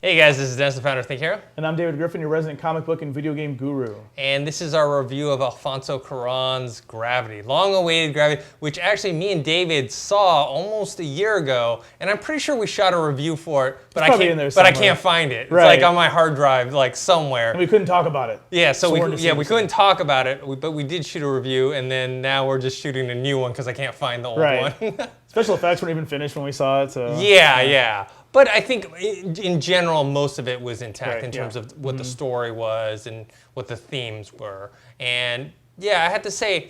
Hey guys, this is Dennis, the founder of Think Hero. And I'm David Griffin, your resident comic book and video game guru. And this is our review of Alfonso Cuaron's Gravity, long-awaited Gravity, which actually me and David saw almost a year ago, and I'm pretty sure we shot a review for it, but I can't find it. It's like on my hard drive, like somewhere. And we couldn't talk about it. Yeah, so we couldn't talk about it, but we did shoot a review, and then now we're just shooting a new one because I can't find the old one. Special effects weren't even finished when we saw it, so. Yeah. But I think in general, most of it was intact in terms of what the story was and what the themes were. And yeah, I have to say,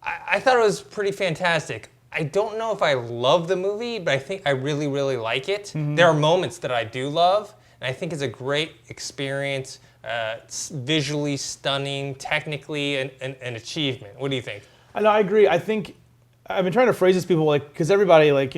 I thought it was pretty fantastic. I don't know if I love the movie, but I think I really, really like it. There are moments that I do love, and I think it's a great experience. It's visually stunning, technically an achievement. What do you think? I agree. I think I've been trying to phrase this to people, like, because everybody, like,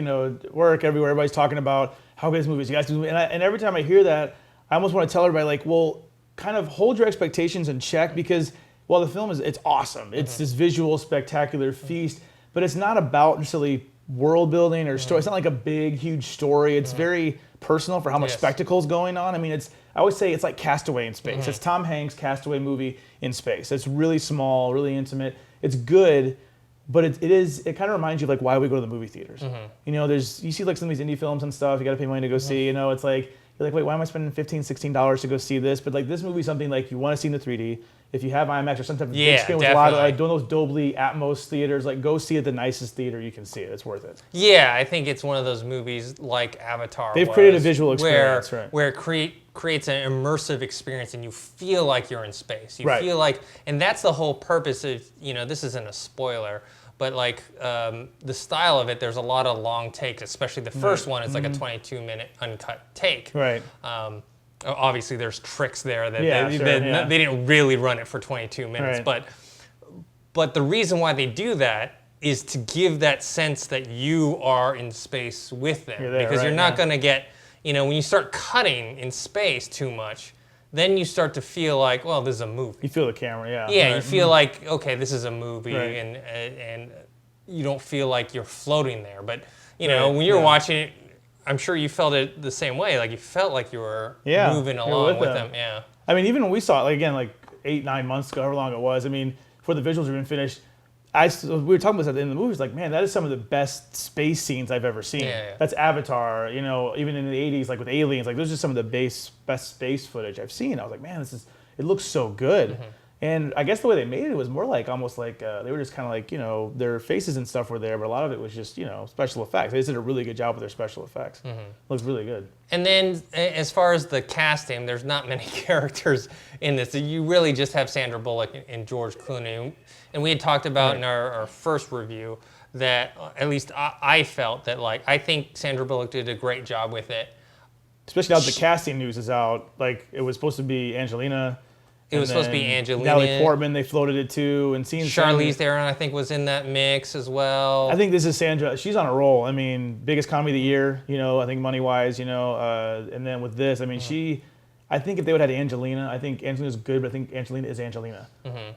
work everywhere, everybody's talking about how good this movie is. You guys do, and every time I hear that, I almost want to tell everybody, like, well, kind of hold your expectations in check, because while the film it's awesome, it's this visual, spectacular feast, but it's not about necessarily world building or story. It's not like a big, huge story. It's very personal for how much spectacle's going on. I mean, I always say it's like Castaway in space. It's Tom Hanks' Castaway movie in space. It's really small, really intimate. It's good. But it kind of reminds you of like why we go to the movie theaters. You see like some of these indie films and stuff, you got to pay money to go see, it's like, you're like, wait, why am I spending $15, $16 to go see this? But like this movie's something like you want to see in the 3D. If you have IMAX or some type of big screen with a lot of like doing those Dolby Atmos theaters, like go see it at the nicest theater you can see it. It's worth it. Yeah, I think it's one of those movies like Avatar. They've created a visual experience, where it creates an immersive experience and you feel like you're in space. You feel like, and that's the whole purpose of, this isn't a spoiler, but like the style of it, there's a lot of long takes, especially the first one is like a 22-minute uncut take. Right. Obviously, there's tricks there that they didn't really run it for 22 minutes. But the reason why they do that is to give that sense that you are in space with them. Because you're not going to get, when you start cutting in space too much, then you start to feel like, well, this is a movie. You feel the camera, yeah. Yeah, you feel like, okay, this is a movie, and you don't feel like you're floating there. But, when you're watching it, I'm sure you felt it the same way. Like, you felt like you were moving along with them. Yeah. I mean, even when we saw it, like, again, like 8-9 months ago, however long it was, I mean, before the visuals were even finished, we were talking about this at the end of the movie. It's like, man, that is some of the best space scenes I've ever seen. That's Avatar, even in the 80s, like with aliens, like those are some of the best space footage I've seen. I was like, man, it looks so good. And I guess the way they made it was more like, almost like, they were just kind of like, their faces and stuff were there, but a lot of it was just, special effects. They did a really good job with their special effects. Looks really good. And then as far as the casting, there's not many characters in this. You really just have Sandra Bullock and George Clooney. And we had talked about in our first review that, at least I felt that, like, I think Sandra Bullock did a great job with it. Especially now that the casting news is out. Like, it was supposed to be Angelina. It was supposed to be Angelina. Natalie Portman, they floated it too. And seeing Charlize Theron, I think, was in that mix as well. I think this is Sandra. She's on a roll. I mean, biggest comedy of the year, I think money-wise, and then with this, I mean, I think if they would have had Angelina, I think Angelina's good, but I think Angelina is Angelina.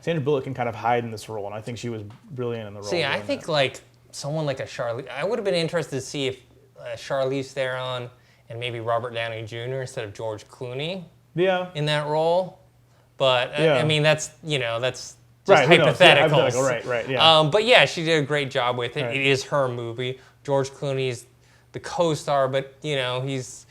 Sandra Bullock can kind of hide in this role, and I think she was brilliant in the role. See, I think like someone like a Charlize, I would have been interested to see if Charlize Theron and maybe Robert Downey Jr. instead of George Clooney in that role. But I mean, that's just hypotheticals. Right. But yeah, she did a great job with it. It is her movie. George Clooney's the co-star, but he's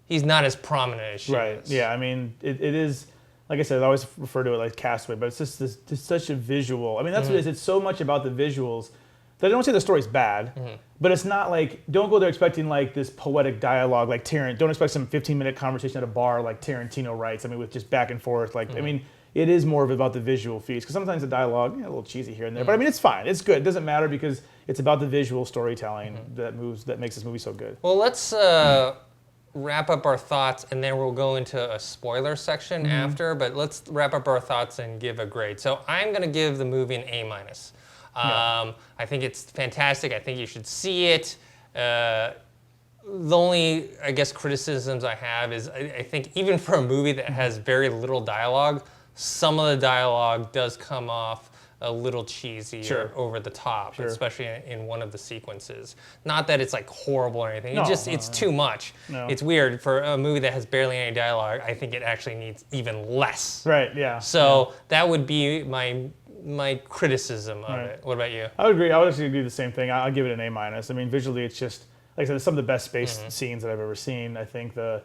not as prominent as she is. Yeah. I mean, it is, like I said, I always refer to it like Castaway, but it's just it's such a visual. I mean, that's what it is. It's so much about the visuals that I don't say the story's bad, but it's not like, don't go there expecting like this poetic dialogue like Tarantino. Don't expect some 15-minute conversation at a bar like Tarantino writes. I mean, with just back and forth. Like, I mean, it is more of about the visual feast, because sometimes the dialogue, a little cheesy here and there, but I mean, it's fine. It's good. It doesn't matter because it's about the visual storytelling that makes this movie so good. Well, let's wrap up our thoughts, and then we'll go into a spoiler section after, but let's wrap up our thoughts and give a grade. So I'm going to give the movie an A-. I think it's fantastic. I think you should see it. The only, I guess, criticisms I have is I think even for a movie that has very little dialogue, some of the dialogue does come off a little cheesy Sure. or over the top, Sure. especially in one of the sequences. Not that it's like horrible or anything. No, It's too much. No. It's weird for a movie that has barely any dialogue. I think it actually needs even less. Right. Yeah. So that would be my criticism of it. What about you? I would agree. I would actually do the same thing. I'll give it an A-. I mean, visually, it's just like I said, it's some of the best space scenes that I've ever seen. I think the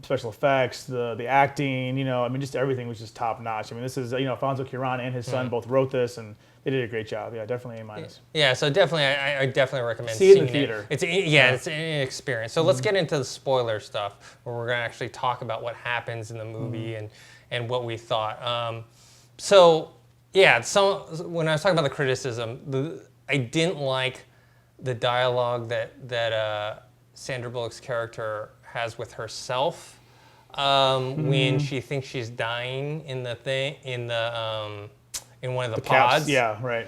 special effects, the acting, I mean, just everything was just top notch. I mean, this is Alfonso Cuaron and his son both wrote this, and they did a great job. Yeah, definitely A-. Yeah, so definitely, I definitely recommend See it in seeing the theater. It's an experience. So let's get into the spoiler stuff, where we're gonna actually talk about what happens in the movie and what we thought. When I was talking about the criticism, I didn't like the dialogue that Sandra Bullock's character has with herself when she thinks she's dying in one of the pods. Caps. Yeah, right.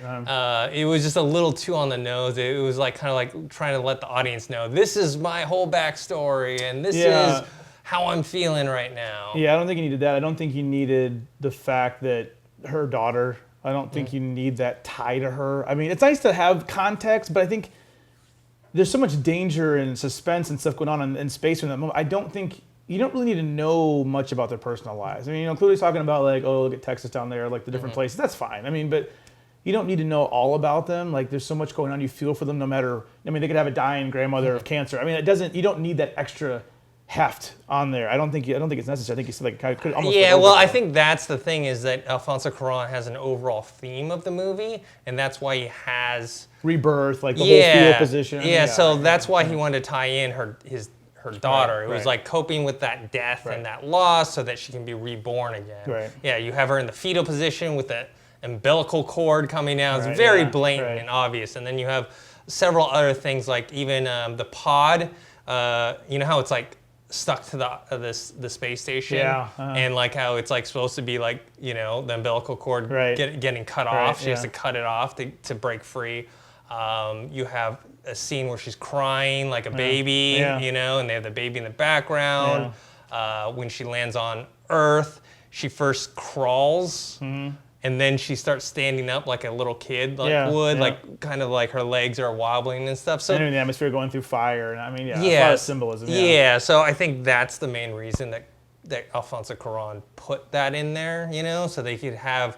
It was just a little too on the nose. It was like kind of like trying to let the audience know this is my whole backstory and this is how I'm feeling right now. Yeah, I don't think you needed that. I don't think you needed the fact that her daughter. I don't think you need that tie to her. I mean, it's nice to have context, but I think there's so much danger and suspense and stuff going on in space in that moment. I don't think you don't really need to know much about their personal lives. I mean, clearly talking about like, oh, look at Texas down there, like the different places. That's fine. I mean, but you don't need to know all about them. Like, there's so much going on. You feel for them no matter. I mean, they could have a dying grandmother of cancer. I mean, you don't need that extra heft on there. I don't think it's necessary. I think you said like could almost. Yeah, well, I think that's the thing is that Alfonso Cuarón has an overall theme of the movie, and that's why he has rebirth, like the whole fetal position. Yeah, so that's why he wanted to tie in her daughter. It was right. like coping with that death and that loss, so that she can be reborn again. Right. Yeah, you have her in the fetal position with the umbilical cord coming out. It's Right, very yeah, blatant right. and obvious, and then you have several other things like even the pod. You know how it's like stuck to the space station, and like how it's like supposed to be like the umbilical cord getting cut off. She has to cut it off to break free. You have a scene where she's crying like a baby, and they have the baby in the background. When she lands on Earth, she first crawls. And then she starts standing up like a little kid would, like kind of like her legs are wobbling and stuff. So and in the atmosphere going through fire, and I mean, a lot of symbolism. Yeah, so I think that's the main reason that Alfonso Cuarón put that in there, so they could have,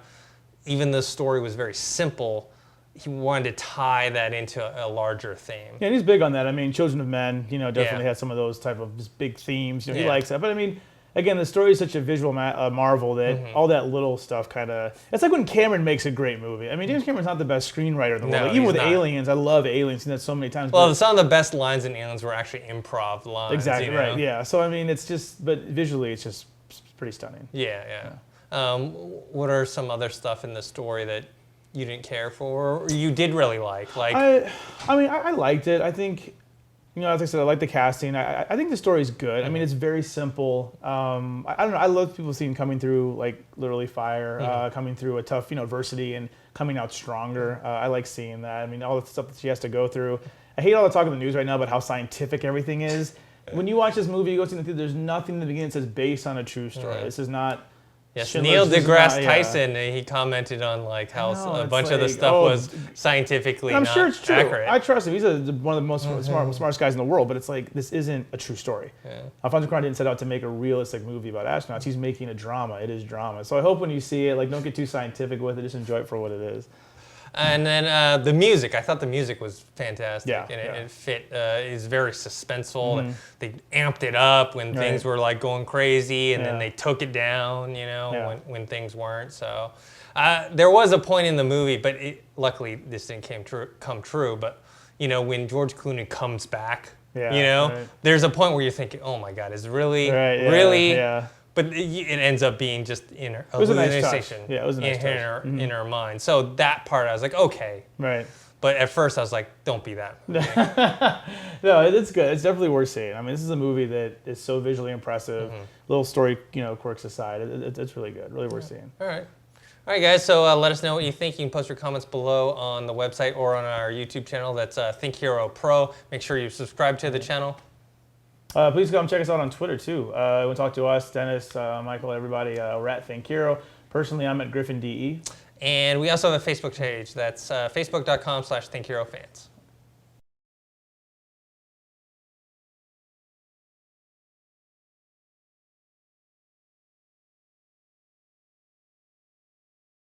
even though the story was very simple, he wanted to tie that into a larger theme. Yeah, and he's big on that. I mean, Children of Men, definitely has some of those type of just big themes. He likes that, but I mean. Again, the story is such a visual marvel that all that little stuff kind of... It's like when Cameron makes a great movie. I mean, James Cameron's not the best screenwriter in the world. Like, even with Aliens, I love Aliens. I've seen that so many times. Well, some of the best lines in Aliens were actually improv lines. Exactly, right, yeah. So, I mean, it's just... But visually, it's just pretty stunning. Yeah. What are some other stuff in the story that you didn't care for or you did really like? I mean, I liked it. I think... as I said, I like the casting. I think the story's good. I mean, it's very simple. I don't know. I love people seeing coming through, like, literally fire, coming through a tough, adversity and coming out stronger. I like seeing that. I mean, all the stuff that she has to go through. I hate all the talk in the news right now about how scientific everything is. When you watch this movie, you go see the theater, there's nothing in the beginning that says based on a true story. This is not... Yes, Neil deGrasse Tyson, he commented on like how a bunch of the stuff was scientifically I'm not sure it's true. accurate. I trust him. He's one of the most smartest guys in the world, but it's like, this isn't a true story. Alfonso Cuarón didn't set out to make a realistic movie about astronauts. He's making a drama. It is drama. So I hope when you see it, like, don't get too scientific with it. Just enjoy it for what it is. And then the music, I thought the music was fantastic. Yeah, It fit, is very suspenseful. They amped it up when things were like going crazy, and then they took it down, when things weren't. So there was a point in the movie, but luckily this didn't come true. But, when George Clooney comes back, there's a point where you're thinking, oh my God, is it really? Yeah. But it ends up being just in her it was a nice touch. Yeah, it was a nice touch. In her mind. So that part, I was like, okay. Right. But at first, I was like, don't be that. No, it's good. It's definitely worth seeing. I mean, this is a movie that is so visually impressive. Little story, quirks aside, it's really good. Really worth seeing. All right, guys. So let us know what you think. You can post your comments below on the website or on our YouTube channel. That's Think Hero Pro. Make sure you subscribe to the channel. Please come check us out on Twitter, too. You want to talk to us, Dennis, Michael, everybody. We're at Think Hero. Personally, I'm at Griffin DE. And we also have a Facebook page. That's facebook.com/ThinkHeroFans.